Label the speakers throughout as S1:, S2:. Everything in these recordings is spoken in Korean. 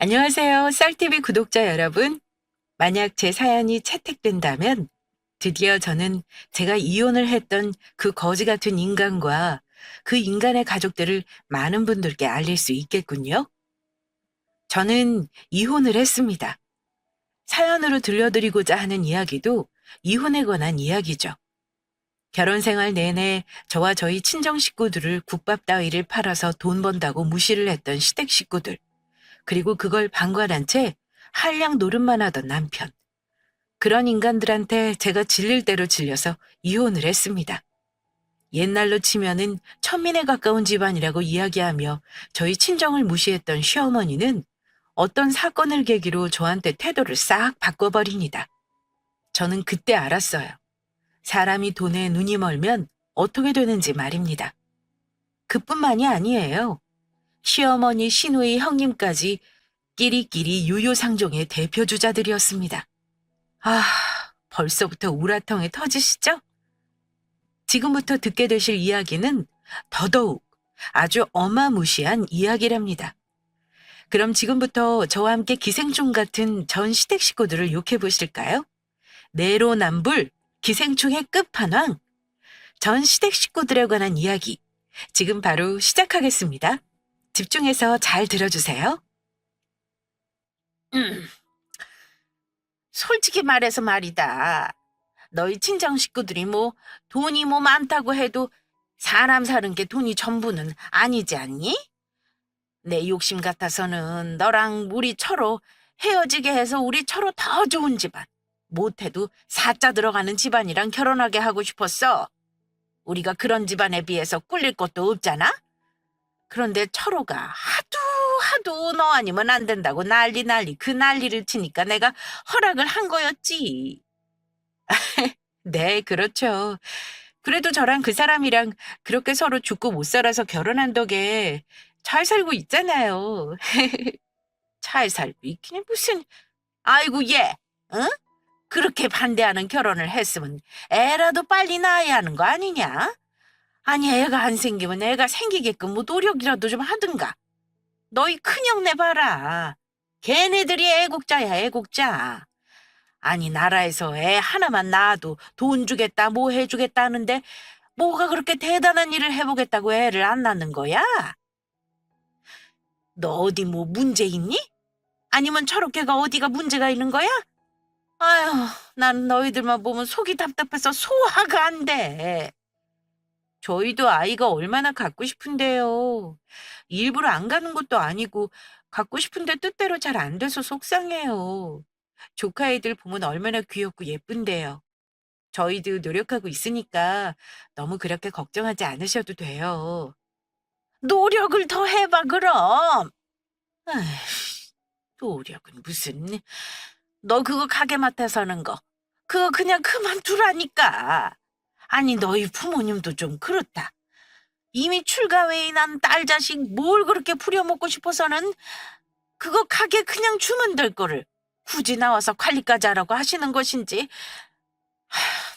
S1: 안녕하세요. 쌀TV 구독자 여러분. 만약 제 사연이 채택된다면 드디어 저는 제가 이혼을 했던 그 거지 같은 인간과 그 인간의 가족들을 많은 분들께 알릴 수 있겠군요. 저는 이혼을 했습니다. 사연으로 들려드리고자 하는 이야기도 이혼에 관한 이야기죠. 결혼 생활 내내 저와 저희 친정 식구들을 국밥 따위를 팔아서 돈 번다고 무시를 했던 시댁 식구들. 그리고 그걸 방관한 채 한량 노릇만 하던 남편. 그런 인간들한테 제가 질릴 대로 질려서 이혼을 했습니다. 옛날로 치면은 천민에 가까운 집안이라고 이야기하며 저희 친정을 무시했던 시어머니는 어떤 사건을 계기로 저한테 태도를 싹 바꿔버립니다. 저는 그때 알았어요. 사람이 돈에 눈이 멀면 어떻게 되는지 말입니다. 그뿐만이 아니에요. 시어머니, 시누이, 형님까지 끼리끼리 유효상종의 대표주자들이었습니다. 아, 벌써부터 우라통이 터지시죠? 지금부터 듣게 되실 이야기는 더더욱 아주 어마무시한 이야기랍니다. 그럼 지금부터 저와 함께 기생충 같은 전 시댁 식구들을 욕해 보실까요? 내로남불, 기생충의 끝판왕, 전 시댁 식구들에 관한 이야기. 지금 바로 시작하겠습니다. 집중해서 잘 들어주세요. 음, 솔직히 말해서 말이다. 너희 친정 식구들이 돈이 많다고 해도 사람 사는 게 돈이 전부는 아니지 않니? 내 욕심 같아서는 너랑 우리 처로 헤어지게 해서 우리 처로 더 좋은 집안, 못해도 사자 들어가는 집안이랑 결혼하게 하고 싶었어. 우리가 그런 집안에 비해서 꿀릴 것도 없잖아? 그런데 철호가 하도 너 아니면 안 된다고 난리 그 난리를 치니까 내가 허락을 한 거였지. 네, 그렇죠. 그래도 저랑 그 사람이랑 그렇게 서로 죽고 못 살아서 결혼한 덕에 잘 살고 있잖아요. 잘 살고 있긴 무슨. 아이고 얘, 응? 그렇게 반대하는 결혼을 했으면 애라도 빨리 낳아야 하는 거 아니냐? 아니 애가 안 생기면 애가 생기게끔 노력이라도 좀 하든가. 너희 큰형네 봐라. 걔네들이 애국자야 애국자. 아니 나라에서 애 하나만 낳아도 돈 주겠다 뭐 해주겠다는데 뭐가 그렇게 대단한 일을 해보겠다고 애를 안 낳는 거야? 너 어디 문제 있니? 아니면 저렇게가 어디가 문제가 있는 거야? 아휴, 난 너희들만 보면 속이 답답해서 소화가 안 돼. 저희도 아이가 얼마나 갖고 싶은데요. 일부러 안 가는 것도 아니고 갖고 싶은데 뜻대로 잘 안 돼서 속상해요. 조카 애들 보면 얼마나 귀엽고 예쁜데요. 저희도 노력하고 있으니까 너무 그렇게 걱정하지 않으셔도 돼요. 노력을 더 해봐, 그럼. 아휴, 노력은 무슨. 너 그거 가게 맡아 서는 거. 그거 그냥 그만두라니까. 아니, 너희 부모님도 좀 그렇다. 이미 출가 외인한 딸 자식 뭘 그렇게 부려먹고 싶어서는 그거 가게 그냥 주면 될 거를 굳이 나와서 관리까지 하라고 하시는 것인지.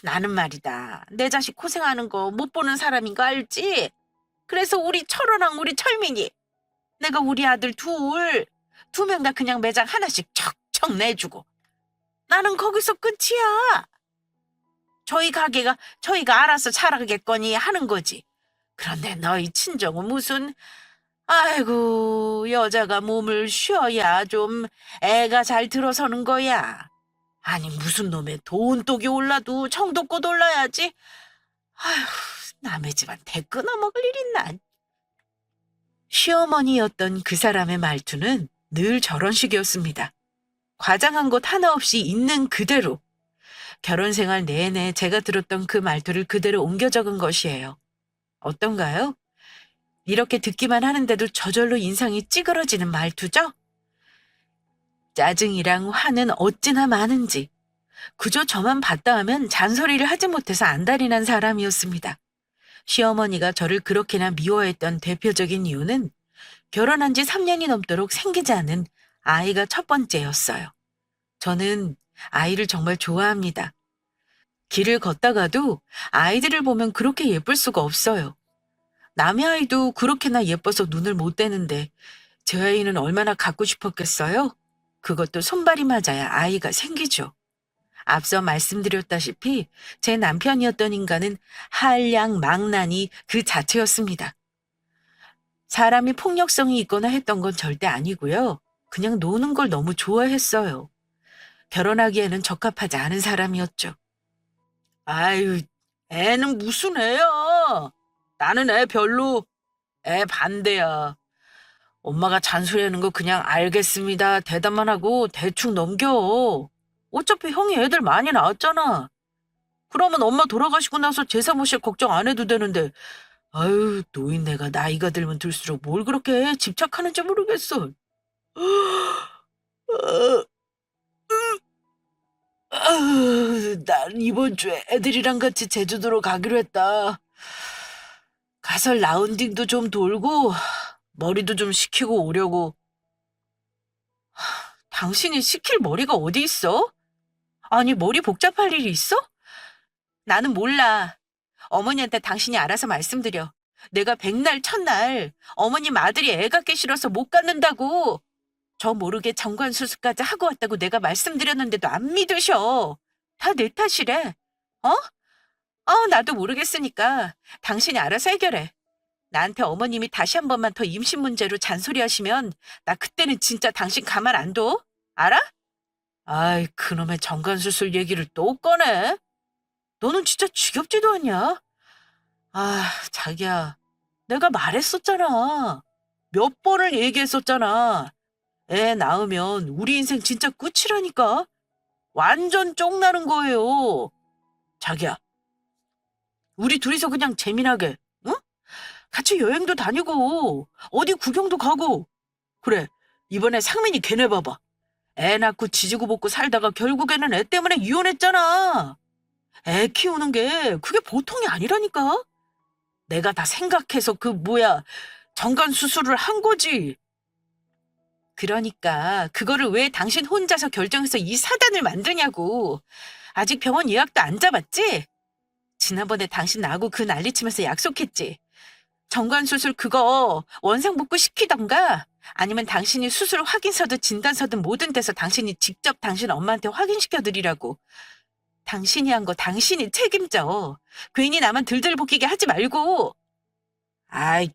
S1: 나는 말이다. 내 자식 고생하는 거 못 보는 사람인 거 알지? 그래서 우리 철호랑 우리 철민이 내가 우리 아들 두 명 다 그냥 매장 하나씩 척척 내주고 나는 거기서 끝이야. 저희 가게가 저희가 알아서 잘하겠거니 하는 거지. 그런데 너희 친정은 무슨. 아이고 여자가 몸을 쉬어야 좀 애가 잘 들어서는 거야. 아니 무슨 놈의 돈독이 올라도 정도껏 올라야지. 아휴, 남의 집안 대 끊어먹을 일 있나. 시어머니였던 그 사람의 말투는 늘 저런 식이었습니다. 과장한 것 하나 없이 있는 그대로. 결혼 생활 내내 제가 들었던 그 말투를 그대로 옮겨 적은 것이에요. 어떤가요? 이렇게 듣기만 하는데도 저절로 인상이 찌그러지는 말투죠? 짜증이랑 화는 어찌나 많은지. 그저 저만 봤다 하면 잔소리를 하지 못해서 안달이 난 사람이었습니다. 시어머니가 저를 그렇게나 미워했던 대표적인 이유는 결혼한 지 3년이 넘도록 생기지 않은 아이가 첫 번째였어요. 저는 아이를 정말 좋아합니다. 길을 걷다가도 아이들을 보면 그렇게 예쁠 수가 없어요. 남의 아이도 그렇게나 예뻐서 눈을 못 떼는데 제 아이는 얼마나 갖고 싶었겠어요? 그것도 손발이 맞아야 아이가 생기죠. 앞서 말씀드렸다시피 제 남편이었던 인간은 한량 망나니 그 자체였습니다. 사람이 폭력성이 있거나 했던 건 절대 아니고요. 그냥 노는 걸 너무 좋아했어요. 결혼하기에는 적합하지 않은 사람이었죠. 아유, 애는 무슨 애야? 나는 애 별로, 애 반대야. 엄마가 잔소리하는 거 그냥 알겠습니다. 대답만 하고 대충 넘겨. 어차피 형이 애들 많이 낳았잖아. 그러면 엄마 돌아가시고 나서 제사 모실 걱정 안 해도 되는데, 아유, 노인네가 나이가 들면 들수록 뭘 그렇게 집착하는지 모르겠어. 난 이번 주에 애들이랑 같이 제주도로 가기로 했다. 가서 라운딩도 좀 돌고, 머리도 좀 식히고 오려고. 당신이 식힐 머리가 어디 있어? 아니, 머리 복잡할 일이 있어? 나는 몰라. 어머니한테 당신이 알아서 말씀드려. 내가 백날 첫날 어머님 아들이 애 갖기 싫어서 못 갖는다고. 저 모르게 정관수술까지 하고 왔다고 내가 말씀드렸는데도 안 믿으셔. 다 내 탓이래. 어? 나도 모르겠으니까 당신이 알아서 해결해. 나한테 어머님이 다시 한 번만 더 임신 문제로 잔소리하시면 나 그때는 진짜 당신 가만 안 둬. 알아? 아이, 그놈의 정관수술 얘기를 또 꺼내. 너는 진짜 지겹지도 않냐? 자기야. 내가 말했었잖아. 몇 번을 얘기했었잖아. 애 낳으면 우리 인생 진짜 끝이라니까. 완전 쫑나는 거예요. 자기야, 우리 둘이서 그냥 재미나게, 응? 같이 여행도 다니고, 어디 구경도 가고. 그래, 이번에 상민이 걔네 봐봐. 애 낳고 지지고 볶고 살다가 결국에는 애 때문에 이혼했잖아. 애 키우는 게 그게 보통이 아니라니까. 내가 다 생각해서 정관 수술을 한 거지. 그러니까 그거를 왜 당신 혼자서 결정해서 이 사단을 만드냐고. 아직 병원 예약도 안 잡았지? 지난번에 당신 나하고 그 난리치면서 약속했지. 정관수술 그거 원상복구 시키던가 아니면 당신이 수술 확인서든 진단서든 모든 데서 당신이 직접 당신 엄마한테 확인시켜드리라고. 당신이 한 거 당신이 책임져. 괜히 나만 들들 볶이게 하지 말고. 아이,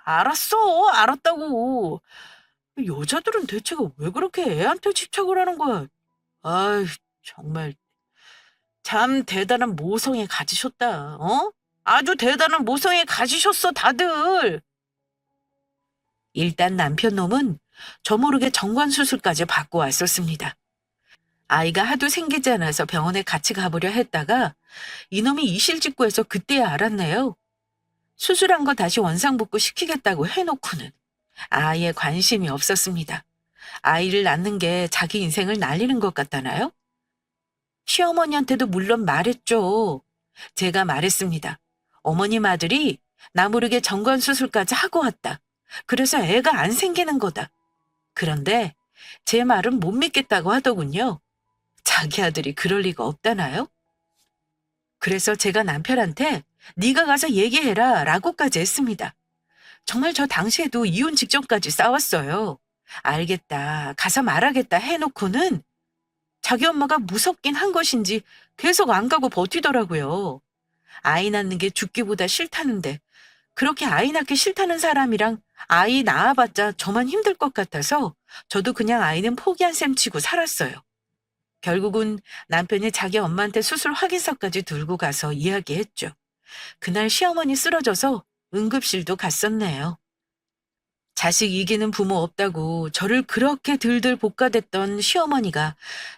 S1: 알았어. 알았다고. 여자들은 대체가 왜 그렇게 애한테 집착을 하는 거야? 아이, 정말 참 대단한 모성애 가지셨다. 어? 아주 대단한 모성애 가지셨어, 다들. 일단 남편 놈은 저 모르게 정관수술까지 받고 왔었습니다. 아이가 하도 생기지 않아서 병원에 같이 가보려 했다가 이놈이 이실직고해서 그때야 알았네요. 수술한 거 다시 원상복구 시키겠다고 해놓고는 아예 관심이 없었습니다. 아이를 낳는 게 자기 인생을 날리는 것 같다나요? 시어머니한테도 물론 말했죠. 제가 말했습니다. 어머님 아들이 나 모르게 정관수술까지 하고 왔다. 그래서 애가 안 생기는 거다. 그런데 제 말은 못 믿겠다고 하더군요. 자기 아들이 그럴 리가 없다나요? 그래서 제가 남편한테 네가 가서 얘기해라 라고까지 했습니다. 정말 저 당시에도 이혼 직전까지 싸웠어요. 알겠다, 가서 말하겠다 해놓고는 자기 엄마가 무섭긴 한 것인지 계속 안 가고 버티더라고요. 아이 낳는 게 죽기보다 싫다는데 그렇게 아이 낳기 싫다는 사람이랑 아이 낳아봤자 저만 힘들 것 같아서 저도 그냥 아이는 포기한 셈 치고 살았어요. 결국은 남편이 자기 엄마한테 수술 확인서까지 들고 가서 이야기했죠. 그날 시어머니 쓰러져서 응급실도 갔었네요. 자식 이기는 부모 없다고 저를 그렇게 들들 볶아댔던 시어머니가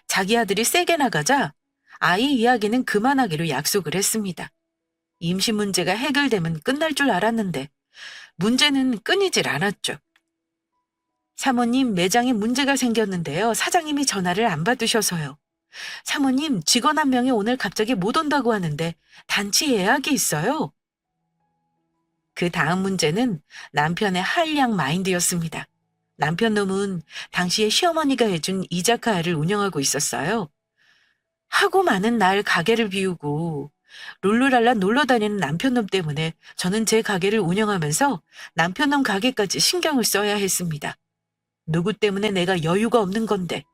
S1: 자기 아들이 세게 나가자 아이 이야기는 그만하기로 약속을 했습니다. 임신 문제가 해결되면 끝날 줄 알았는데 문제는 끊이질 않았죠. 사모님, 매장에 문제가 생겼는데요. 사장님이 전화를 안 받으셔서요. 사모님, 직원 한 명이 오늘 갑자기 못 온다고 하는데 단체 예약이 있어요. 그 다음 문제는 남편의 한량 마인드였습니다. 남편 놈은 당시에 시어머니가 해준 이자카야를 운영하고 있었어요. 하고 많은 날 가게를 비우고 룰루랄라 놀러 다니는 남편놈 때문에 저는 제 가게를 운영하면서 남편놈 가게까지 신경을 써야 했습니다. 누구 때문에 내가 여유가 없는 건데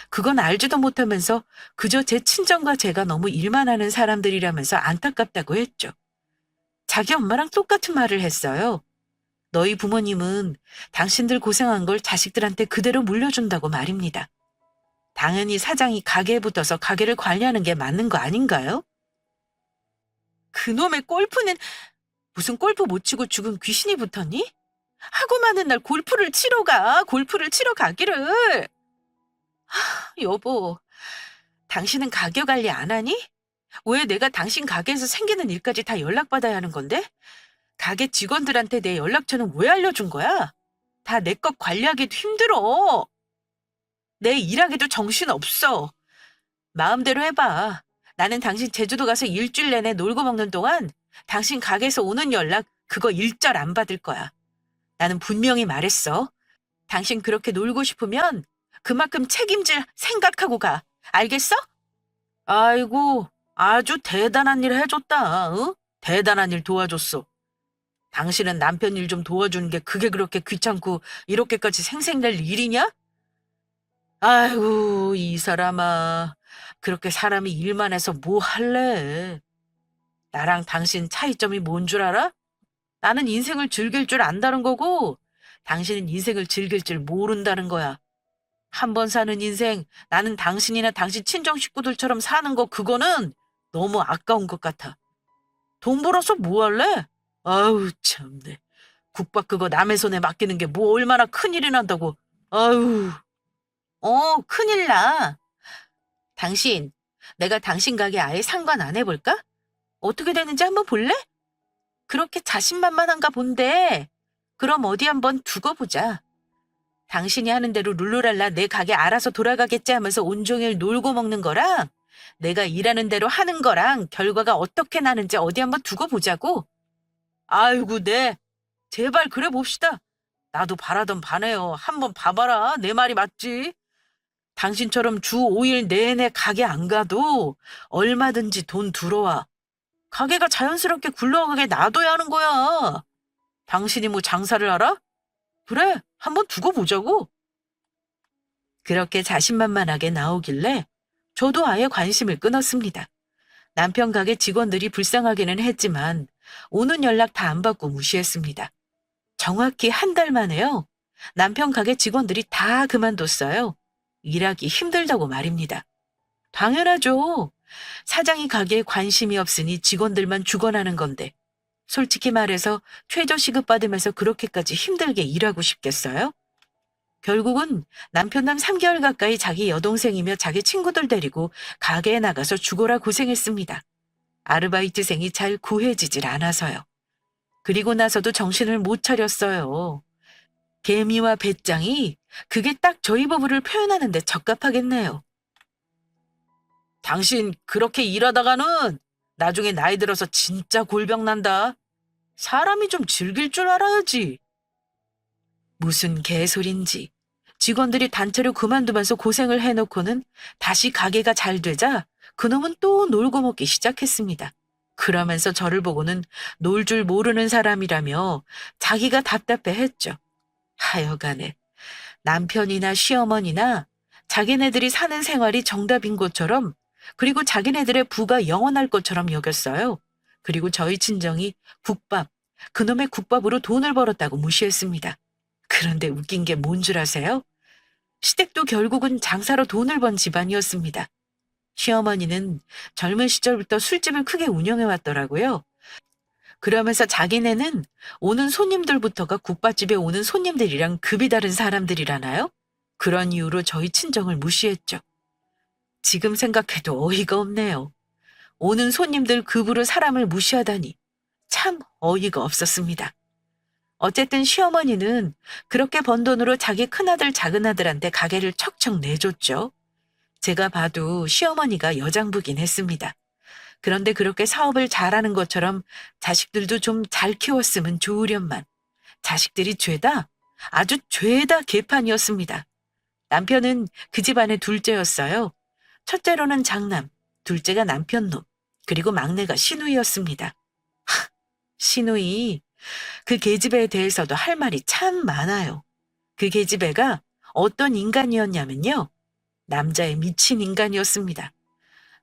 S1: 그건 알지도 못하면서 그저 제 친정과 제가 너무 일만 하는 사람들이라면서 안타깝다고 했죠. 자기 엄마랑 똑같은 말을 했어요. 너희 부모님은 당신들 고생한 걸 자식들한테 그대로 물려준다고 말입니다. 당연히 사장이 가게에 붙어서 가게를 관리하는 게 맞는 거 아닌가요? 그놈의 골프는 무슨 골프 못 치고 죽은 귀신이 붙었니? 하고 많은 날 골프를 치러 가기를. 여보, 당신은 가게 관리 안 하니? 왜 내가 당신 가게에서 생기는 일까지 다 연락받아야 하는 건데? 가게 직원들한테 내 연락처는 왜 알려준 거야? 다 내 것 관리하기도 힘들어. 내 일하기도 정신없어. 마음대로 해봐. 나는 당신 제주도 가서 일주일 내내 놀고 먹는 동안 당신 가게에서 오는 연락 그거 일절 안 받을 거야. 나는 분명히 말했어. 당신 그렇게 놀고 싶으면 그만큼 책임질 생각하고 가. 알겠어? 아이고, 아주 대단한 일 해줬다. 어? 대단한 일 도와줬어. 당신은 남편 일 좀 도와주는 게 그게 그렇게 귀찮고 이렇게까지 생색낼 일이냐? 아이고, 이 사람아. 그렇게 사람이 일만 해서 뭐 할래? 나랑 당신 차이점이 뭔 줄 알아? 나는 인생을 즐길 줄 안다는 거고, 당신은 인생을 즐길 줄 모른다는 거야. 한 번 사는 인생, 나는 당신이나 당신 친정 식구들처럼 사는 거, 그거는 너무 아까운 것 같아. 돈 벌어서 뭐 할래? 아우, 참네. 국밥 그거 남의 손에 맡기는 게 뭐 얼마나 큰일이 난다고. 아유. 큰일 나. 당신, 내가 당신 가게 아예 상관 안 해볼까? 어떻게 되는지 한번 볼래? 그렇게 자신만만한가 본데. 그럼 어디 한번 두고 보자. 당신이 하는 대로 룰루랄라 내 가게 알아서 돌아가겠지 하면서 온종일 놀고 먹는 거랑 내가 일하는 대로 하는 거랑 결과가 어떻게 나는지 어디 한번 두고 보자고. 아이고, 네. 제발 그래 봅시다. 나도 바라던 바네요. 한번 봐봐라. 내 말이 맞지? 당신처럼 주 5일 내내 가게 안 가도 얼마든지 돈 들어와. 가게가 자연스럽게 굴러가게 놔둬야 하는 거야. 당신이 뭐 장사를 알아? 그래, 한번 두고 보자고. 그렇게 자신만만하게 나오길래 저도 아예 관심을 끊었습니다. 남편 가게 직원들이 불쌍하기는 했지만 오는 연락 다 안 받고 무시했습니다. 정확히 한 달 만에요. 남편 가게 직원들이 다 그만뒀어요. 일하기 힘들다고 말입니다. 당연하죠. 사장이 가게에 관심이 없으니 직원들만 죽어나는 건데 솔직히 말해서 최저 시급 받으면서 그렇게까지 힘들게 일하고 싶겠어요? 결국은 남편남 3개월 가까이 자기 여동생이며 자기 친구들 데리고 가게에 나가서 죽어라 고생했습니다. 아르바이트생이 잘 구해지질 않아서요. 그리고 나서도 정신을 못 차렸어요. 개미와 배짱이 그게 딱 저희 부부를 표현하는 데 적합하겠네요. 당신 그렇게 일하다가는 나중에 나이 들어서 진짜 골병 난다. 사람이 좀 즐길 줄 알아야지. 무슨 개소린지. 직원들이 단체로 그만두면서 고생을 해놓고는 다시 가게가 잘 되자 그놈은 또 놀고 먹기 시작했습니다. 그러면서 저를 보고는 놀 줄 모르는 사람이라며 자기가 답답해했죠. 하여간에 남편이나 시어머니나 자기네들이 사는 생활이 정답인 것처럼 그리고 자기네들의 부가 영원할 것처럼 여겼어요. 그리고 저희 친정이 그놈의 국밥으로 돈을 벌었다고 무시했습니다. 그런데 웃긴 게 뭔 줄 아세요? 시댁도 결국은 장사로 돈을 번 집안이었습니다. 시어머니는 젊은 시절부터 술집을 크게 운영해왔더라고요. 그러면서 자기네는 오는 손님들부터가 국밥집에 오는 손님들이랑 급이 다른 사람들이라나요? 그런 이유로 저희 친정을 무시했죠. 지금 생각해도 어이가 없네요. 오는 손님들 급으로 사람을 무시하다니 참 어이가 없었습니다. 어쨌든 시어머니는 그렇게 번 돈으로 자기 큰아들 작은아들한테 가게를 척척 내줬죠. 제가 봐도 시어머니가 여장부긴 했습니다. 그런데 그렇게 사업을 잘하는 것처럼 자식들도 좀 잘 키웠으면 좋으련만 자식들이 죄다 아주 죄다 개판이었습니다. 남편은 그 집안의 둘째였어요. 첫째로는 장남, 둘째가 남편놈, 그리고 막내가 신우이였습니다. 신우이, 그 계집애에 대해서도 할 말이 참 많아요. 그 계집애가 어떤 인간이었냐면요. 남자의 미친 인간이었습니다.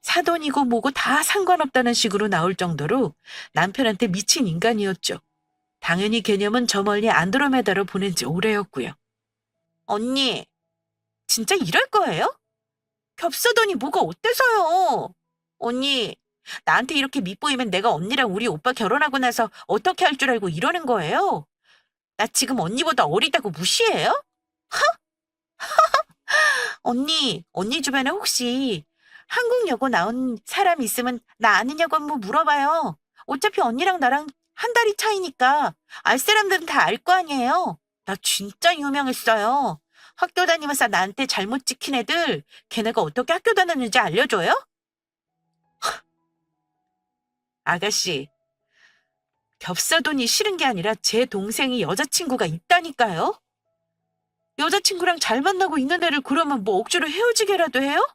S1: 사돈이고 뭐고 다 상관없다는 식으로 나올 정도로 남편한테 미친 인간이었죠. 당연히 개념은 저 멀리 안드로메다로 보낸 지 오래였고요. 언니, 진짜 이럴 거예요? 겹서더니 뭐가 어때서요? 언니, 나한테 이렇게 밉보이면 내가 언니랑 우리 오빠 결혼하고 나서 어떻게 할 줄 알고 이러는 거예요? 나 지금 언니보다 어리다고 무시해요? 언니 주변에 혹시 한국여고 나온 사람 있으면 나 아느냐고 한번 물어봐요. 어차피 언니랑 나랑 한 달이 차이니까 알 사람들은 다 알 거 아니에요. 나 진짜 유명했어요. 학교 다니면서 나한테 잘못 찍힌 애들, 걔네가 어떻게 학교 다녔는지 알려줘요? 아가씨, 겹사돈이 싫은 게 아니라 제 동생이 여자친구가 있다니까요? 여자친구랑 잘 만나고 있는 애를 그러면 뭐 억지로 헤어지게라도 해요?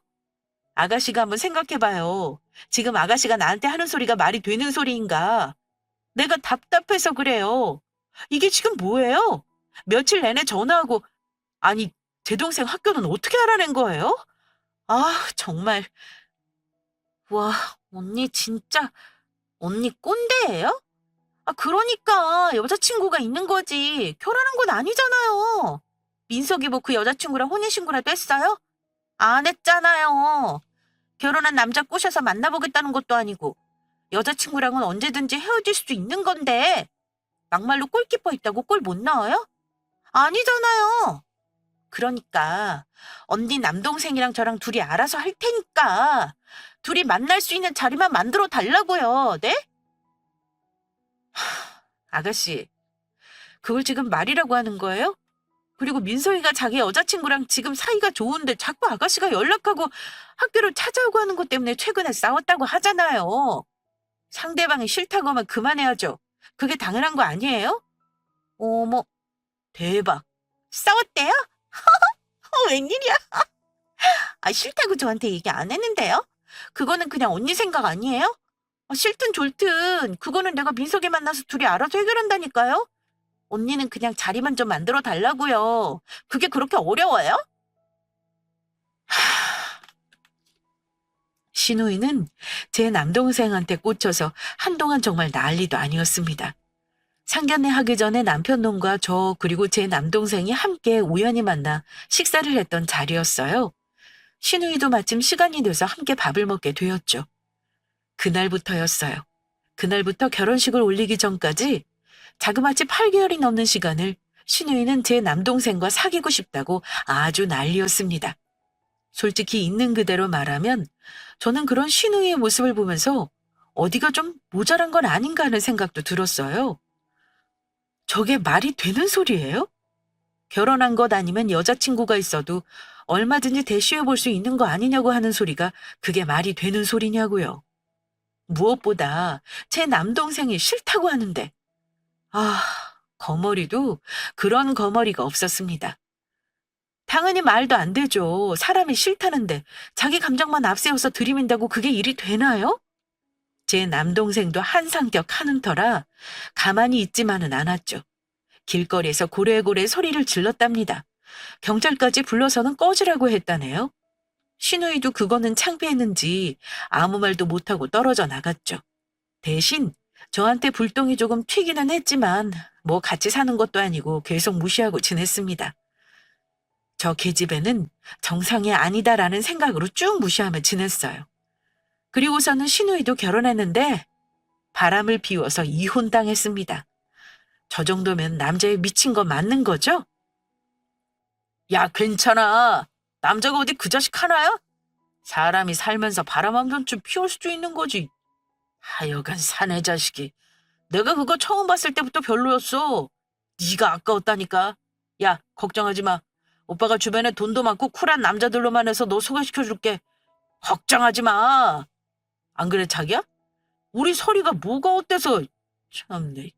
S1: 아가씨가 한번 생각해봐요. 지금 아가씨가 나한테 하는 소리가 말이 되는 소리인가? 내가 답답해서 그래요. 이게 지금 뭐예요? 며칠 내내 전화하고, 아니, 제 동생 학교는 어떻게 알아낸 거예요? 아, 정말. 와, 언니 진짜, 언니 꼰대예요? 아, 그러니까 여자친구가 있는 거지. 결혼한 건 아니잖아요. 민석이 뭐 그 여자친구랑 혼인신고라도 했어요? 안 했잖아요. 결혼한 남자 꼬셔서 만나보겠다는 것도 아니고 여자친구랑은 언제든지 헤어질 수도 있는 건데 막말로 골키퍼 있다고 골 못 넣어요? 아니잖아요. 그러니까 언니 남동생이랑 저랑 둘이 알아서 할 테니까 둘이 만날 수 있는 자리만 만들어 달라고요. 네? 아가씨, 그걸 지금 말이라고 하는 거예요? 그리고 민서이가 자기 여자친구랑 지금 사이가 좋은데 자꾸 아가씨가 연락하고 학교를 찾아오고 하는 것 때문에 최근에 싸웠다고 하잖아요. 상대방이 싫다고 하면 그만해야죠. 그게 당연한 거 아니에요? 어머, 대박. 싸웠대요? 웬일이야? 아, 싫다고 저한테 얘기 안 했는데요? 그거는 그냥 언니 생각 아니에요? 아, 싫든 좋든 그거는 내가 민석이 만나서 둘이 알아서 해결한다니까요? 언니는 그냥 자리만 좀 만들어 달라고요. 그게 그렇게 어려워요? 신우이는 제 남동생한테 꽂혀서 한동안 정말 난리도 아니었습니다. 상견례 하기 전에 남편 놈과 저 그리고 제 남동생이 함께 우연히 만나 식사를 했던 자리였어요. 신우이도 마침 시간이 돼서 함께 밥을 먹게 되었죠. 그날부터였어요. 그날부터 결혼식을 올리기 전까지 자그마치 8개월이 넘는 시간을 신우이는 제 남동생과 사귀고 싶다고 아주 난리였습니다. 솔직히 있는 그대로 말하면 저는 그런 신우이의 모습을 보면서 어디가 좀 모자란 건 아닌가 하는 생각도 들었어요. 저게 말이 되는 소리예요? 결혼한 것 아니면 여자친구가 있어도 얼마든지 대시해 볼 수 있는 거 아니냐고 하는 소리가 그게 말이 되는 소리냐고요. 무엇보다 제 남동생이 싫다고 하는데 아, 거머리도 그런 거머리가 없었습니다. 당연히 말도 안 되죠. 사람이 싫다는데 자기 감정만 앞세워서 들이민다고 그게 일이 되나요? 제 남동생도 한상격 하는 터라 가만히 있지만은 않았죠. 길거리에서 고래고래 소리를 질렀답니다. 경찰까지 불러서는 꺼지라고 했다네요. 신우이도 그거는 창피했는지 아무 말도 못하고 떨어져 나갔죠. 대신 저한테 불똥이 조금 튀기는 했지만 뭐 같이 사는 것도 아니고 계속 무시하고 지냈습니다. 저 계집애는 정상이 아니다라는 생각으로 쭉 무시하며 지냈어요. 그리고서는 신우이도 결혼했는데 바람을 피워서 이혼당했습니다. 저 정도면 남자에 미친 거 맞는 거죠? 야, 괜찮아. 남자가 어디 그 자식 하나야? 사람이 살면서 바람 한 번쯤 피울 수도 있는 거지. 하여간 사내 자식이. 내가 그거 처음 봤을 때부터 별로였어. 네가 아까웠다니까. 야, 걱정하지 마. 오빠가 주변에 돈도 많고 쿨한 남자들로만 해서 너 소개시켜줄게. 걱정하지 마. 안 그래, 자기야? 우리 설이가 뭐가 어때서. 참네.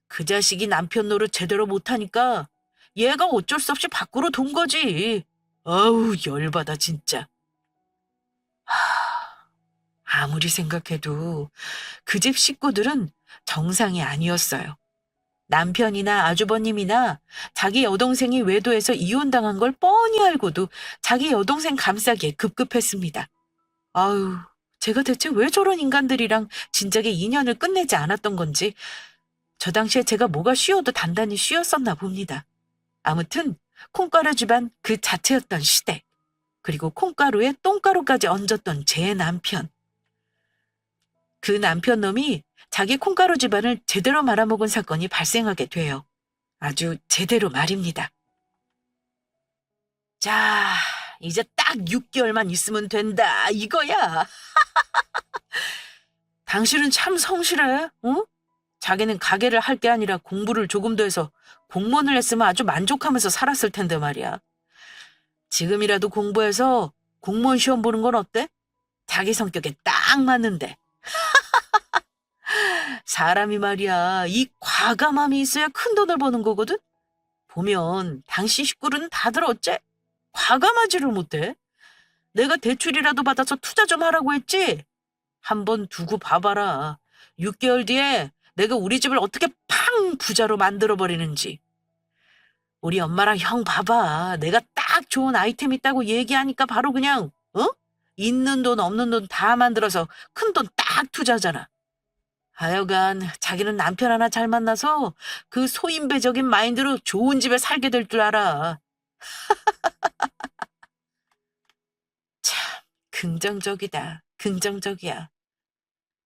S1: 그 자식이 남편 노릇 제대로 못하니까 얘가 어쩔 수 없이 밖으로 돈 거지. 아우, 열받아, 진짜. 아무리 생각해도 그 집 식구들은 정상이 아니었어요. 남편이나 아주버님이나 자기 여동생이 외도해서 이혼당한 걸 뻔히 알고도 자기 여동생 감싸기에 급급했습니다. 아유, 제가 대체 왜 저런 인간들이랑 진작에 인연을 끝내지 않았던 건지 저 당시에 제가 뭐가 쉬워도 단단히 쉬었었나 봅니다. 아무튼 콩가루 집안 그 자체였던 시대. 그리고 콩가루에 똥가루까지 얹었던 제 남편. 그 남편 놈이 자기 콩가루 집안을 제대로 말아먹은 사건이 발생하게 돼요. 아주 제대로 말입니다. 자, 이제 딱 6개월만 있으면 된다, 이거야. 당신은 참 성실해, 어? 자기는 가게를 할 게 아니라 공부를 조금 더 해서 공무원을 했으면 아주 만족하면서 살았을 텐데 말이야. 지금이라도 공부해서 공무원 시험 보는 건 어때? 자기 성격에 딱 맞는데. 사람이 말이야, 이 과감함이 있어야 큰 돈을 버는 거거든? 보면 당신 식구는 다들 어째 과감하지를 못해. 내가 대출이라도 받아서 투자 좀 하라고 했지? 한번 두고 봐봐라. 6개월 뒤에 내가 우리 집을 어떻게 팡 부자로 만들어버리는지. 우리 엄마랑 형 봐봐. 내가 딱 좋은 아이템 있다고 얘기하니까 바로 그냥 어? 있는 돈 없는 돈 다 만들어서 큰 돈 딱 투자하잖아. 하여간 자기는 남편 하나 잘 만나서 그 소인배적인 마인드로 좋은 집에 살게 될 줄 알아. 참 긍정적이다. 긍정적이야.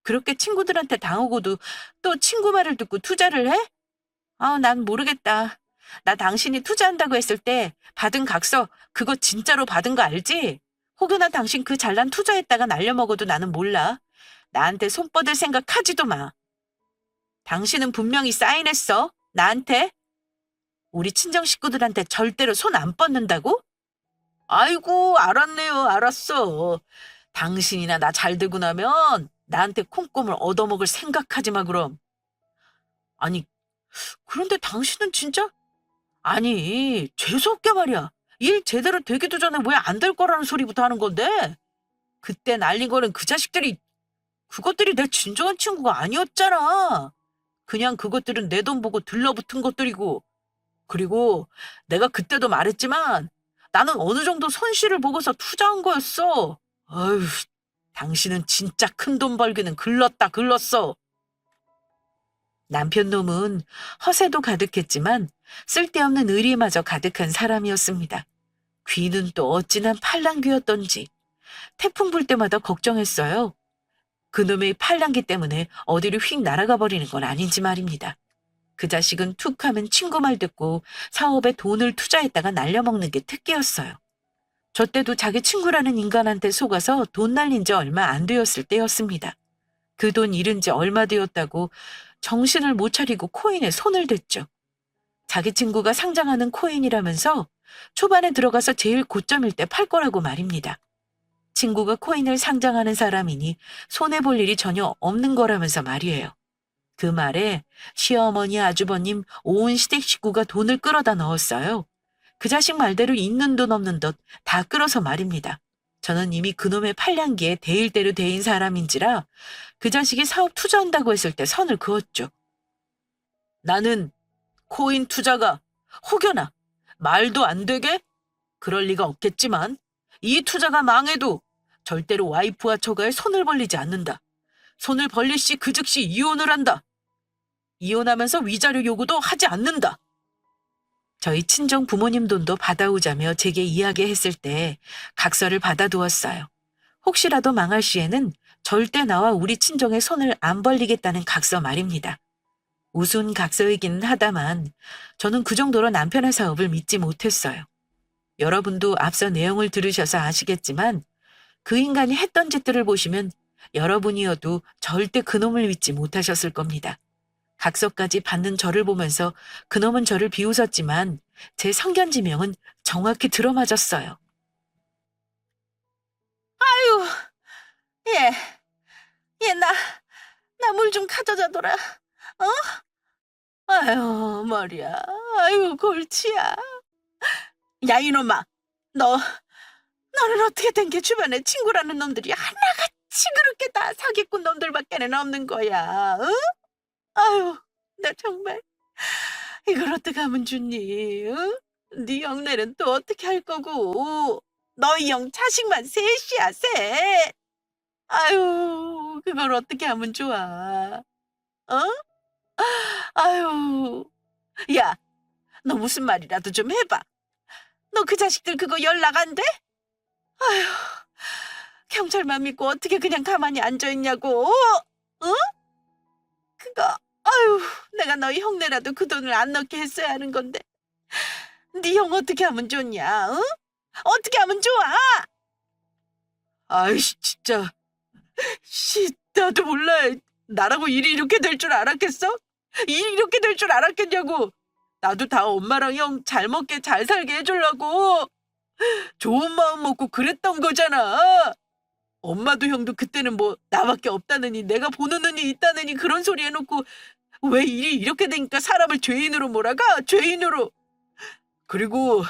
S1: 그렇게 친구들한테 당하고도 또 친구 말을 듣고 투자를 해? 아, 난 모르겠다. 나 당신이 투자한다고 했을 때 받은 각서 그거 진짜로 받은 거 알지? 혹여나 당신 그 잘난 투자했다가 날려먹어도 나는 몰라. 나한테 손 뻗을 생각하지도 마. 당신은 분명히 사인했어. 나한테. 우리 친정 식구들한테 절대로 손 안 뻗는다고? 아이고, 알았네요. 알았어. 당신이나 나 잘 되고 나면 나한테 콩고물 얻어먹을 생각하지 마, 그럼. 아니, 그런데 당신은 진짜? 아니, 재수없게 말이야. 일 제대로 되기도 전에 왜 안 될 거라는 소리부터 하는 건데? 그때 날린 거는 그 자식들이, 그것들이 내 진정한 친구가 아니었잖아. 그냥 그것들은 내 돈 보고 들러붙은 것들이고. 그리고 내가 그때도 말했지만 나는 어느 정도 손실을 보고서 투자한 거였어. 아휴, 당신은 진짜 큰 돈 벌기는 글렀다, 글렀어. 남편 놈은 허세도 가득했지만 쓸데없는 의리마저 가득한 사람이었습니다. 귀는 또 어찌나 팔랑귀였던지 태풍 불 때마다 걱정했어요. 그놈의 팔랑귀 때문에 어디로 휙 날아가 버리는 건 아닌지 말입니다. 그 자식은 툭 하면 친구 말 듣고 사업에 돈을 투자했다가 날려먹는 게 특기였어요. 저 때도 자기 친구라는 인간한테 속아서 돈 날린 지 얼마 안 되었을 때였습니다. 그 돈 잃은 지 얼마 되었다고 정신을 못 차리고 코인에 손을 댔죠. 자기 친구가 상장하는 코인이라면서 초반에 들어가서 제일 고점일 때 팔 거라고 말입니다. 친구가 코인을 상장하는 사람이니 손해볼 일이 전혀 없는 거라면서 말이에요. 그 말에 시어머니, 아주버님, 온 시댁 식구가 돈을 끌어다 넣었어요. 그 자식 말대로 있는 돈 없는 돈 다 끌어서 말입니다. 저는 이미 그놈의 팔량기에 대일 대로 대인 사람인지라 그 자식이 사업 투자한다고 했을 때 선을 그었죠. 나는 코인 투자가 혹여나 말도 안 되게? 그럴 리가 없겠지만 이 투자가 망해도 절대로 와이프와 처가에 손을 벌리지 않는다. 손을 벌릴 시 그 즉시 이혼을 한다. 이혼하면서 위자료 요구도 하지 않는다. 저희 친정 부모님 돈도 받아오자며 제게 이야기했을 때 각서를 받아두었어요. 혹시라도 망할 시에는 절대 나와 우리 친정에 손을 안 벌리겠다는 각서 말입니다. 우스운 각서이기는 하다만 저는 그 정도로 남편의 사업을 믿지 못했어요. 여러분도 앞서 내용을 들으셔서 아시겠지만 그 인간이 했던 짓들을 보시면 여러분이어도 절대 그놈을 믿지 못하셨을 겁니다. 각서까지 받는 저를 보면서 그놈은 저를 비웃었지만 제 성견지명은 정확히 들어맞았어요. 아유, 얘, 나 물 좀 가져다더라. 어? 아유, 머리야. 아유, 골치야. 야, 이놈아. 너는 어떻게 된 게 주변에 친구라는 놈들이 하나같이 시끄럽게 다 사기꾼 놈들밖에는 없는 거야. 응? 아유, 나 정말 이걸 어떻게 하면 좋니? 응? 네 형네는 또 어떻게 할 거고? 너희 형 자식만 셋이야, 셋. 아유, 그걸 어떻게 하면 좋아? 어? 아유, 야, 너 무슨 말이라도 좀 해봐. 너 그 자식들 그거 연락 안 돼? 아유, 경찰만 믿고 어떻게 그냥 가만히 앉아있냐고. 응? 그거, 아유, 내가 너희 형네라도 그 돈을 안 넣게 했어야 하는 건데. 네 형 어떻게 하면 좋냐? 응? 어떻게 하면 좋아? 아이씨, 진짜. 나도 몰라. 나라고 일이 이렇게 될 줄 알았겠어? 일이 이렇게 될 줄 알았겠냐고. 나도 다 엄마랑 형 잘 먹게 잘 살게 해주려고 좋은 마음 먹고 그랬던 거잖아. 엄마도 형도 그때는 뭐 나밖에 없다느니 내가 보는 눈이 있다느니 그런 소리 해놓고 왜 일이 이렇게 되니까 사람을 죄인으로 몰아가? 죄인으로. 그리고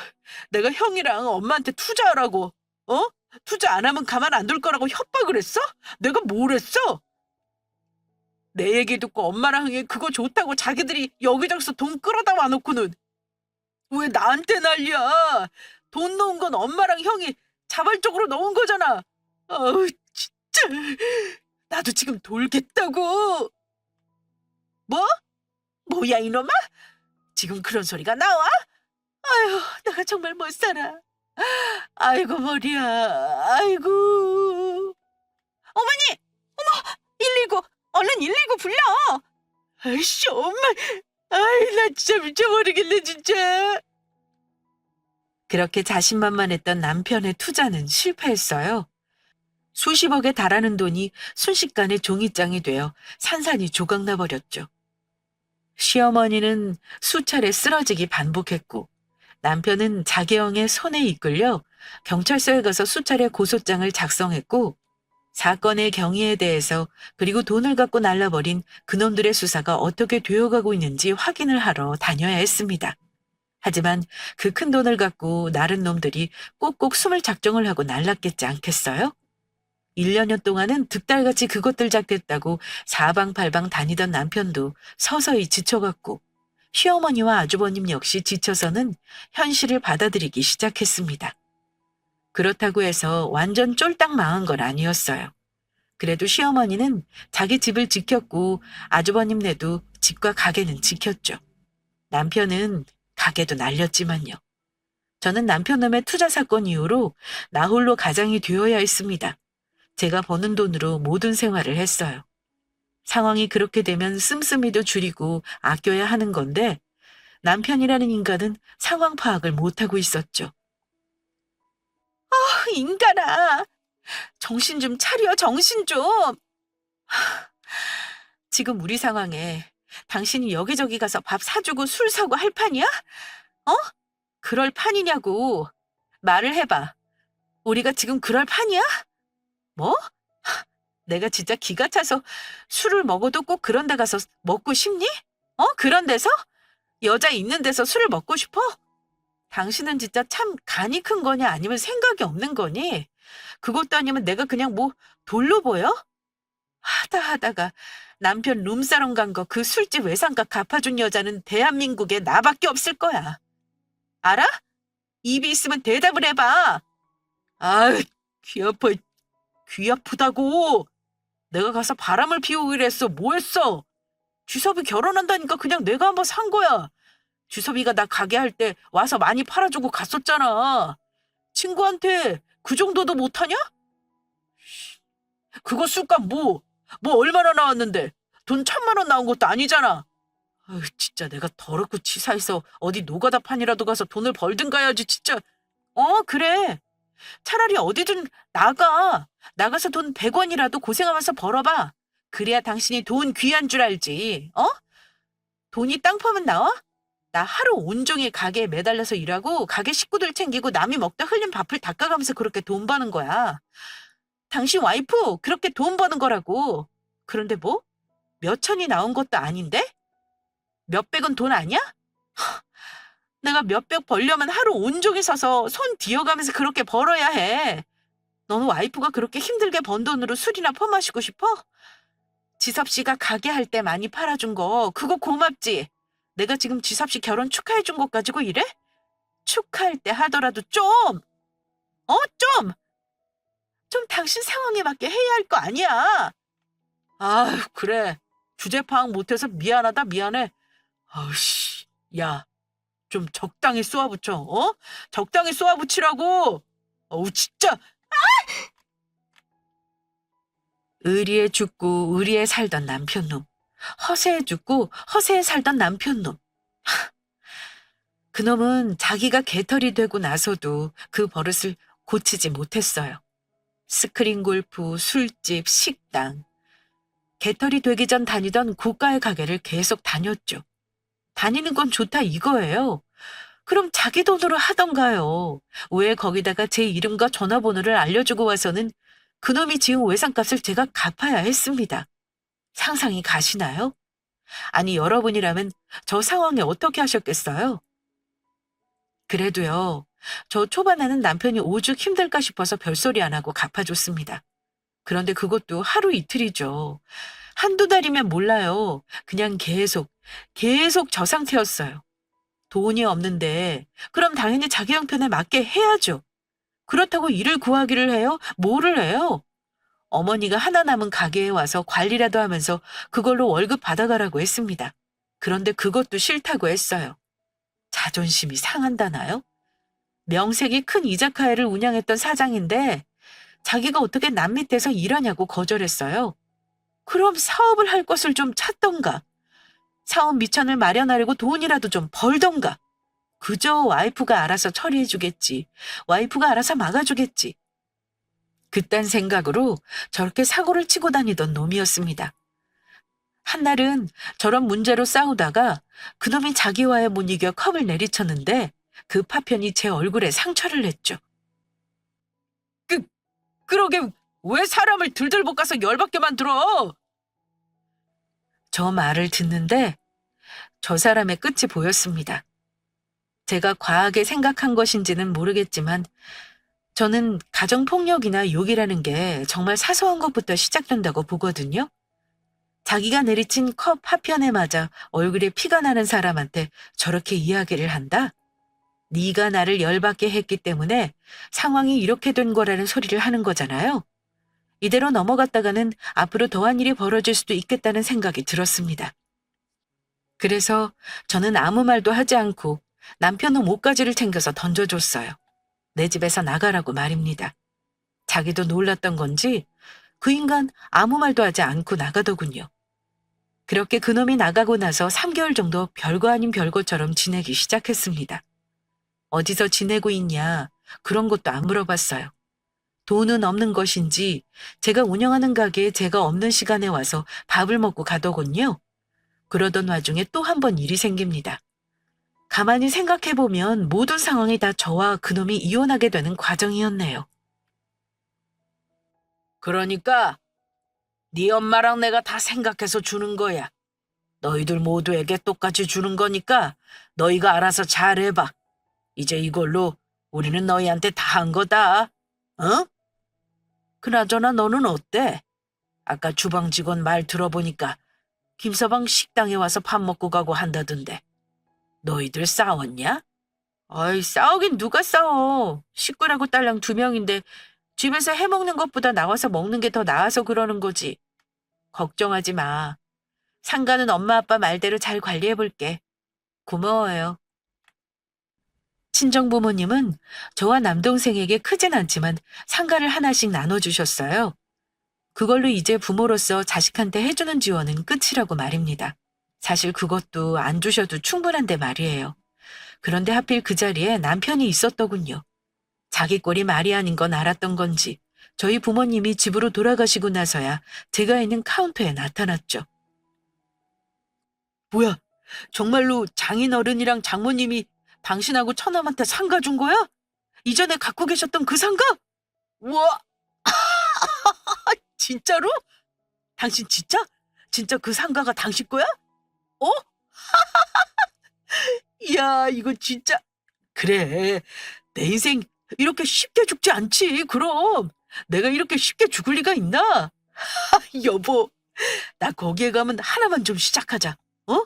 S1: 내가 형이랑 엄마한테 투자하라고, 어? 투자 안 하면 가만 안 둘 거라고 협박을 했어? 내가 뭘 했어? 내 얘기 듣고 엄마랑 형이 그거 좋다고 자기들이 여기저기서 돈 끌어다 와놓고는 왜 나한테 난리야? 돈 넣은 건 엄마랑 형이 자발적으로 넣은 거잖아. 아우, 진짜. 나도 지금 돌겠다고. 뭐? 뭐야, 이놈아? 지금 그런 소리가 나와? 아유, 내가 정말 못 살아. 아이고, 머리야. 아이고. 어머니! 119! 얼른 119 불러! 아이씨, 엄마. 아이, 나 진짜 미쳐버리겠네, 진짜. 그렇게 자신만만했던 남편의 투자는 실패했어요. 수십억에 달하는 돈이 순식간에 종이장이 되어 산산이 조각나 버렸죠. 시어머니는 수차례 쓰러지기 반복했고 남편은 자계형의 손에 이끌려 경찰서에 가서 수차례 고소장을 작성했고 사건의 경위에 대해서 그리고 돈을 갖고 날라버린 그놈들의 수사가 어떻게 되어가고 있는지 확인을 하러 다녀야 했습니다. 하지만 그 큰 돈을 갖고 나른 놈들이 꼭꼭 숨을 작정을 하고 날랐겠지 않겠어요? 1년여 동안은 득달같이 그것들 잡겠다고 사방팔방 다니던 남편도 서서히 지쳐갔고 시어머니와 아주버님 역시 지쳐서는 현실을 받아들이기 시작했습니다. 그렇다고 해서 완전 쫄딱 망한 건 아니었어요. 그래도 시어머니는 자기 집을 지켰고 아주버님네도 집과 가게는 지켰죠. 남편은 가게도 날렸지만요. 저는 남편놈의 투자 사건 이후로 나 홀로 가장이 되어야 했습니다. 제가 버는 돈으로 모든 생활을 했어요. 상황이 그렇게 되면 씀씀이도 줄이고 아껴야 하는 건데 남편이라는 인간은 상황 파악을 못하고 있었죠. 인간아, 정신 좀 차려, 정신 좀. 지금 우리 상황에 당신이 여기저기 가서 밥 사주고 술 사고 할 판이야? 어? 그럴 판이냐고. 말을 해봐. 우리가 지금 그럴 판이야? 뭐? 내가 진짜 기가 차서 술을 먹어도 꼭 그런 데 가서 먹고 싶니? 그런 데서? 여자 있는 데서 술을 먹고 싶어? 당신은 진짜 참 간이 큰 거냐 아니면 생각이 없는 거니? 그것도 아니면 내가 그냥 뭐 돌로 보여? 하다가 남편 룸사롱 간 거 그 술집 외상값 갚아준 여자는 대한민국에 나밖에 없을 거야. 알아? 입이 있으면 대답을 해봐. 아이, 귀 아파. 귀 아프다고. 내가 가서 바람을 피우기로 했어. 뭐 했어? 주섭이 결혼한다니까 그냥 내가 한번 산 거야. 주섭이가 나 가게 할 때 와서 많이 팔아주고 갔었잖아. 친구한테 그 정도도 못하냐? 그거 술값 뭐 얼마나 나왔는데 돈 1,000만 원 나온 것도 아니잖아. 아유, 진짜 내가 더럽고 치사해서 어디 노가다 판이라도 가서 돈을 벌든 가야지 진짜. 그래. 차라리 어디든 나가서 돈 100원이라도 고생하면서 벌어봐. 그래야 당신이 돈 귀한 줄 알지. 돈이 땅 파면 나와? 나 하루 온종일 가게에 매달려서 일하고 가게 식구들 챙기고 남이 먹다 흘린 밥을 닦아가면서 그렇게 돈 버는 거야. 당신 와이프 그렇게 돈 버는 거라고. 그런데 뭐? 몇 천이 나온 것도 아닌데? 몇백은 돈 아니야? 내가 몇백 벌려면 하루 온종일 서서 손 뒤어가면서 그렇게 벌어야 해. 너는 와이프가 그렇게 힘들게 번 돈으로 술이나 퍼마시고 싶어? 지섭 씨가 가게 할 때 많이 팔아준 거 그거 고맙지? 내가 지금 지섭 씨 결혼 축하해준 것 가지고 이래? 축하할 때 하더라도 좀! 좀 당신 상황에 맞게 해야 할 거 아니야. 아휴, 그래. 주제 파악 못해서 미안하다, 미안해. 아우씨, 야, 좀 적당히 쏘아붙여, 어? 적당히 쏘아붙이라고! 어우, 진짜! 의리에 죽고 의리에 살던 남편놈. 허세에 죽고 허세에 살던 남편놈. 그놈은 자기가 개털이 되고 나서도 그 버릇을 고치지 못했어요. 스크린 골프, 술집, 식당. 개털이 되기 전 다니던 고가의 가게를 계속 다녔죠. 다니는 건 좋다 이거예요. 그럼 자기 돈으로 하던가요. 왜 거기다가 제 이름과 전화번호를 알려주고 와서는 그놈이 지은 외상값을 제가 갚아야 했습니다. 상상이 가시나요? 아니 여러분이라면 저 상황에 어떻게 하셨겠어요? 그래도요. 저 초반에는 남편이 오죽 힘들까 싶어서 별소리 안 하고 갚아줬습니다. 그런데 그것도 하루 이틀이죠. 한두 달이면 몰라요. 그냥 계속 저 상태였어요. 돈이 없는데 그럼 당연히 자기 형편에 맞게 해야죠. 그렇다고 일을 구하기를 해요? 뭐를 해요? 어머니가 하나 남은 가게에 와서 관리라도 하면서 그걸로 월급 받아가라고 했습니다. 그런데 그것도 싫다고 했어요. 자존심이 상한다나요? 명색이 큰 이자카야를 운영했던 사장인데 자기가 어떻게 남 밑에서 일하냐고 거절했어요. 그럼 사업을 할 것을 좀 찾던가. 사업 미천을 마련하려고 돈이라도 좀 벌던가. 그저 와이프가 알아서 처리해주겠지. 와이프가 알아서 막아주겠지. 그딴 생각으로 저렇게 사고를 치고 다니던 놈이었습니다. 한날은 저런 문제로 싸우다가 그놈이 자기와의 못 이겨 컵을 내리쳤는데 그 파편이 제 얼굴에 상처를 냈죠. 그, 그러게 왜 사람을 들들 볶아서 열받게 만들어? 저 말을 듣는데 저 사람의 끝이 보였습니다. 제가 과하게 생각한 것인지는 모르겠지만 저는 가정폭력이나 욕이라는 게 정말 사소한 것부터 시작된다고 보거든요. 자기가 내리친 컵 파편에 맞아 얼굴에 피가 나는 사람한테 저렇게 이야기를 한다? 네가 나를 열받게 했기 때문에 상황이 이렇게 된 거라는 소리를 하는 거잖아요. 이대로 넘어갔다가는 앞으로 더한 일이 벌어질 수도 있겠다는 생각이 들었습니다. 그래서 저는 아무 말도 하지 않고 남편은 옷가지를 챙겨서 던져줬어요. 내 집에서 나가라고 말입니다. 자기도 놀랐던 건지 그 인간 아무 말도 하지 않고 나가더군요. 그렇게 그놈이 나가고 나서 3개월 정도 별거 아닌 별거처럼 지내기 시작했습니다. 어디서 지내고 있냐 그런 것도 안 물어봤어요. 돈은 없는 것인지 제가 운영하는 가게에 제가 없는 시간에 와서 밥을 먹고 가더군요. 그러던 와중에 또 한 번 일이 생깁니다. 가만히 생각해보면 모든 상황이 다 저와 그놈이 이혼하게 되는 과정이었네요. 그러니까 네 엄마랑 내가 다 생각해서 주는 거야. 너희들 모두에게 똑같이 주는 거니까 너희가 알아서 잘해봐. 이제 이걸로 우리는 너희한테 다 한 거다. 어? 그나저나 너는 어때? 아까 주방 직원 말 들어보니까 김서방 식당에 와서 밥 먹고 가고 한다던데. 너희들 싸웠냐? 아이, 싸우긴 누가 싸워. 식구라고 딸랑 2명인데 집에서 해먹는 것보다 나와서 먹는 게 더 나아서 그러는 거지. 걱정하지 마. 상가는 엄마 아빠 말대로 잘 관리해볼게. 고마워요. 친정부모님은 저와 남동생에게 크진 않지만 상가를 하나씩 나눠주셨어요. 그걸로 이제 부모로서 자식한테 해주는 지원은 끝이라고 말입니다. 사실 그것도 안 주셔도 충분한데 말이에요. 그런데 하필 그 자리에 남편이 있었더군요. 자기 꼴이 말이 아닌 건 알았던 건지 저희 부모님이 집으로 돌아가시고 나서야 제가 있는 카운터에 나타났죠. 뭐야, 정말로 장인어른이랑 장모님이 당신하고 처남한테 상가 준 거야? 이전에 갖고 계셨던 그 상가? 우와, 진짜로? 당신 진짜? 진짜 그 상가가 당신 거야? 어? 이야, 이거 진짜. 그래, 내 인생 이렇게 쉽게 죽지 않지, 그럼. 내가 이렇게 쉽게 죽을 리가 있나? 여보, 나 거기에 가면 하나만 좀 시작하자. 어?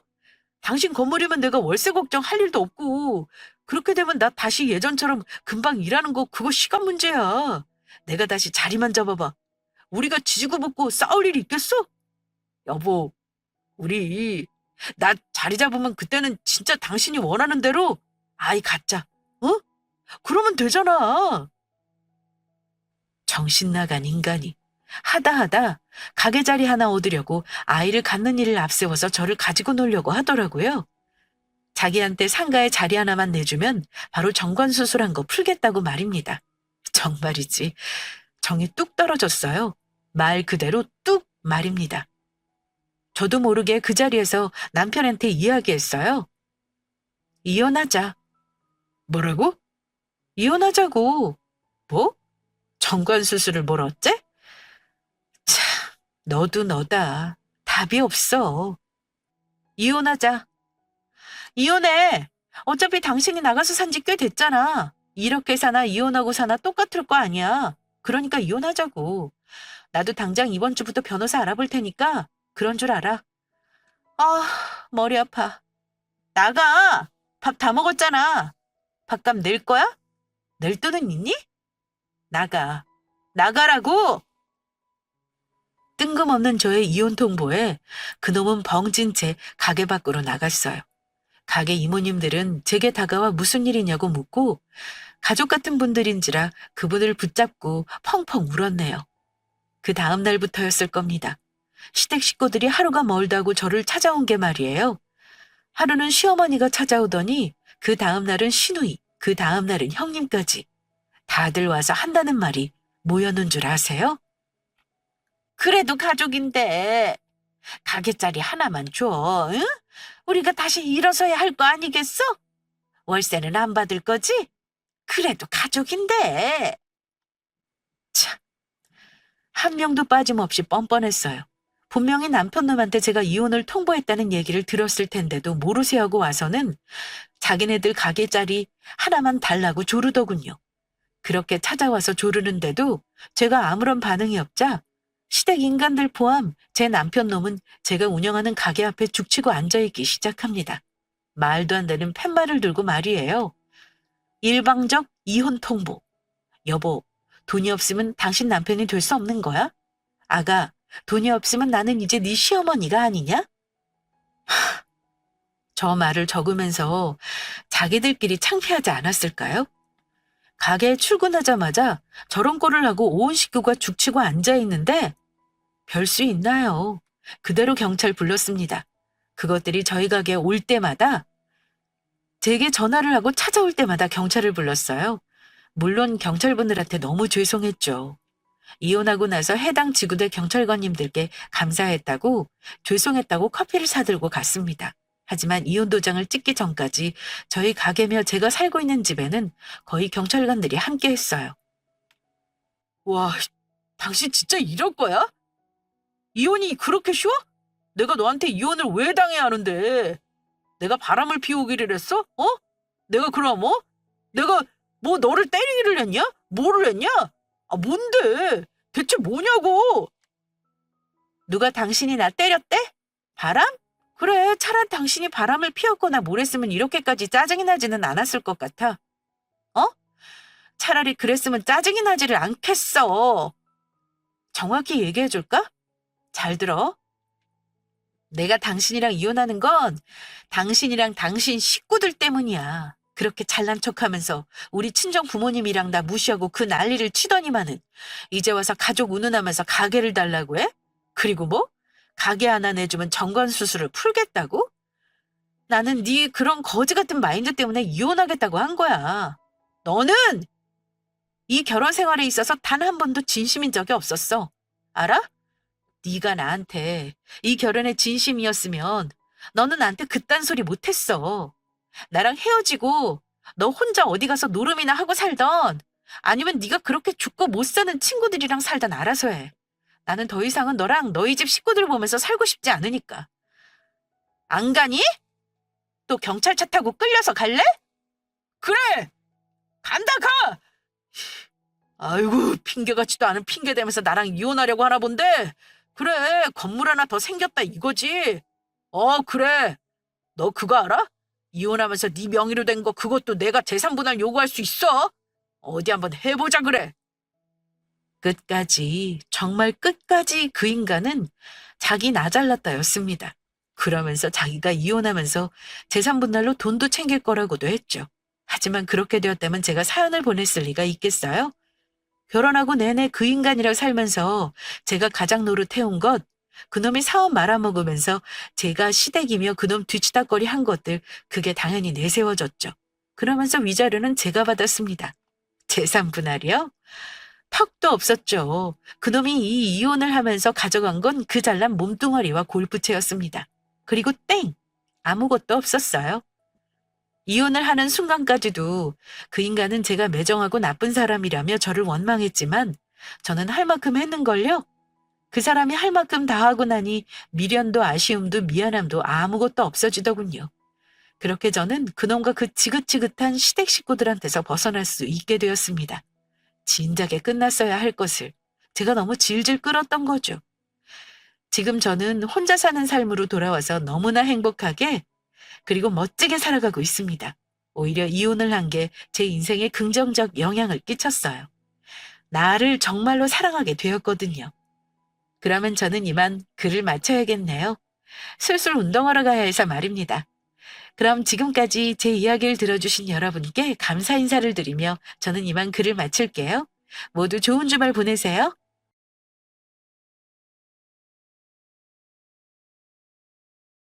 S1: 당신 건물이면 내가 월세 걱정할 일도 없고, 그렇게 되면 나 다시 예전처럼 금방 일하는 거 그거 시간 문제야. 내가 다시 자리만 잡아봐. 우리가 지지고 볶고 싸울 일이 있겠어? 여보, 우리 나 자리 잡으면 그때는 진짜 당신이 원하는 대로 아이 갖자. 어? 그러면 되잖아. 정신 나간 인간이 하다 가게 자리 하나 얻으려고 아이를 갖는 일을 앞세워서 저를 가지고 놀려고 하더라고요. 자기한테 상가에 자리 하나만 내주면 바로 정관수술한 거 풀겠다고 말입니다. 정말이지. 정이 뚝 떨어졌어요. 말 그대로 뚝 말입니다. 저도 모르게 그 자리에서 남편한테 이야기했어요. 이혼하자. 뭐라고? 이혼하자고. 뭐? 정관수술을 뭘 어째? 참, 너도 너다. 답이 없어. 이혼하자. 이혼해. 어차피 당신이 나가서 산지 꽤 됐잖아. 이렇게 사나 이혼하고 사나 똑같을 거 아니야. 그러니까 이혼하자고. 나도 당장 이번 주부터 변호사 알아볼 테니까 그런 줄 알아. 아, 머리 아파. 나가. 밥 다 먹었잖아. 밥값 낼 거야? 낼 돈은 있니? 나가. 나가라고! 뜬금없는 저의 이혼 통보에 그놈은 벙진 채 가게 밖으로 나갔어요. 가게 이모님들은 제게 다가와 무슨 일이냐고 묻고 가족 같은 분들인지라 그분을 붙잡고 펑펑 울었네요. 그 다음 날부터였을 겁니다. 시댁 식구들이 하루가 멀다고 저를 찾아온 게 말이에요. 하루는 시어머니가 찾아오더니 그 다음 날은 시누이, 그 다음 날은 형님까지. 다들 와서 한다는 말이 뭐였는 줄 아세요? 그래도 가족인데 가게자리 하나만 줘, 응? 우리가 다시 일어서야 할 거 아니겠어? 월세는 안 받을 거지? 그래도 가족인데. 참, 한 명도 빠짐없이 뻔뻔했어요. 분명히 남편 놈한테 제가 이혼을 통보했다는 얘기를 들었을 텐데도 모르쇠 하고 와서는 자기네들 가게자리 하나만 달라고 조르더군요. 그렇게 찾아와서 조르는데도 제가 아무런 반응이 없자 시댁 인간들 포함 제 남편 놈은 제가 운영하는 가게 앞에 죽치고 앉아있기 시작합니다. 말도 안 되는 팻말을 들고 말이에요. 일방적 이혼 통보. 여보, 돈이 없으면 당신 남편이 될 수 없는 거야? 아가, 돈이 없으면 나는 이제 네 시어머니가 아니냐? 저 말을 적으면서 자기들끼리 창피하지 않았을까요? 가게에 출근하자마자 저런 꼴을 하고 온 식구가 죽치고 앉아있는데 별 수 있나요? 그대로 경찰 불렀습니다. 그것들이 저희 가게에 올 때마다 제게 전화를 하고 찾아올 때마다 경찰을 불렀어요. 물론 경찰분들한테 너무 죄송했죠. 이혼하고 나서 해당 지구대 경찰관님들께 감사했다고 죄송했다고 커피를 사들고 갔습니다. 하지만 이혼 도장을 찍기 전까지 저희 가게며 제가 살고 있는 집에는 거의 경찰관들이 함께 했어요. 와, 당신 진짜 이럴 거야? 이혼이 그렇게 쉬워? 내가 너한테 이혼을 왜 당해야 하는데? 내가 바람을 피우기를 했어? 어? 내가 그럼 내가 뭐 너를 때리기를 했냐? 뭐를 했냐? 아, 뭔데? 대체 뭐냐고? 누가 당신이 나 때렸대? 바람? 그래, 차라리 당신이 바람을 피웠거나 뭘 했으면 이렇게까지 짜증이 나지는 않았을 것 같아. 어? 차라리 그랬으면 짜증이 나지를 않겠어. 정확히 얘기해 줄까? 잘 들어. 내가 당신이랑 이혼하는 건 당신이랑 당신 식구들 때문이야. 그렇게 잘난 척하면서 우리 친정 부모님이랑 나 무시하고 그 난리를 치더니만은 이제 와서 가족 운운하면서 가게를 달라고 해? 그리고 뭐? 가게 하나 내주면 정관수술을 풀겠다고? 나는 네 그런 거지 같은 마인드 때문에 이혼하겠다고 한 거야. 너는 이 결혼 생활에 있어서 단 한 번도 진심인 적이 없었어. 알아? 네가 나한테 이 결혼에 진심이었으면 너는 나한테 그딴 소리 못했어. 나랑 헤어지고 너 혼자 어디 가서 노름이나 하고 살던 아니면 네가 그렇게 죽고 못 사는 친구들이랑 살던 알아서 해. 나는 더 이상은 너랑 너희 집 식구들 보면서 살고 싶지 않으니까. 안 가니? 또 경찰차 타고 끌려서 갈래? 그래! 간다 가! 아이고, 핑계 같지도 않은 핑계 대면서 나랑 이혼하려고 하나 본데? 그래, 건물 하나 더 생겼다 이거지? 그래. 너 그거 알아? 이혼하면서 네 명의로 된 거 그것도 내가 재산 분할 요구할 수 있어? 어디 한번 해보자 그래. 끝까지, 정말 끝까지 그 인간은 자기 나 잘났다였습니다. 그러면서 자기가 이혼하면서 재산 분할로 돈도 챙길 거라고도 했죠. 하지만 그렇게 되었다면 제가 사연을 보냈을 리가 있겠어요? 결혼하고 내내 그 인간이랑 살면서 제가 가장 노릇해온 것, 그놈이 사업 말아먹으면서 제가 시댁이며 그놈 뒤치다거리 한 것들, 그게 당연히 내세워졌죠. 그러면서 위자료는 제가 받았습니다. 재산 분할이요? 턱도 없었죠. 그놈이 이 이혼을 하면서 가져간 건 그 잘난 몸뚱아리와 골프채였습니다. 그리고 땡! 아무것도 없었어요. 이혼을 하는 순간까지도 그 인간은 제가 매정하고 나쁜 사람이라며 저를 원망했지만 저는 할 만큼 했는걸요. 그 사람이 할 만큼 다 하고 나니 미련도 아쉬움도 미안함도 아무것도 없어지더군요. 그렇게 저는 그놈과 그 지긋지긋한 시댁 식구들한테서 벗어날 수 있게 되었습니다. 진작에 끝났어야 할 것을 제가 너무 질질 끌었던 거죠. 지금 저는 혼자 사는 삶으로 돌아와서 너무나 행복하게 그리고 멋지게 살아가고 있습니다. 오히려 이혼을 한 게 제 인생에 긍정적 영향을 끼쳤어요. 나를 정말로 사랑하게 되었거든요. 그러면 저는 이만 글을 마쳐야겠네요. 슬슬 운동하러 가야 해서 말입니다. 그럼 지금까지 제 이야기를 들어주신 여러분께 감사 인사를 드리며 저는 이만 글을 마칠게요. 모두 좋은 주말 보내세요.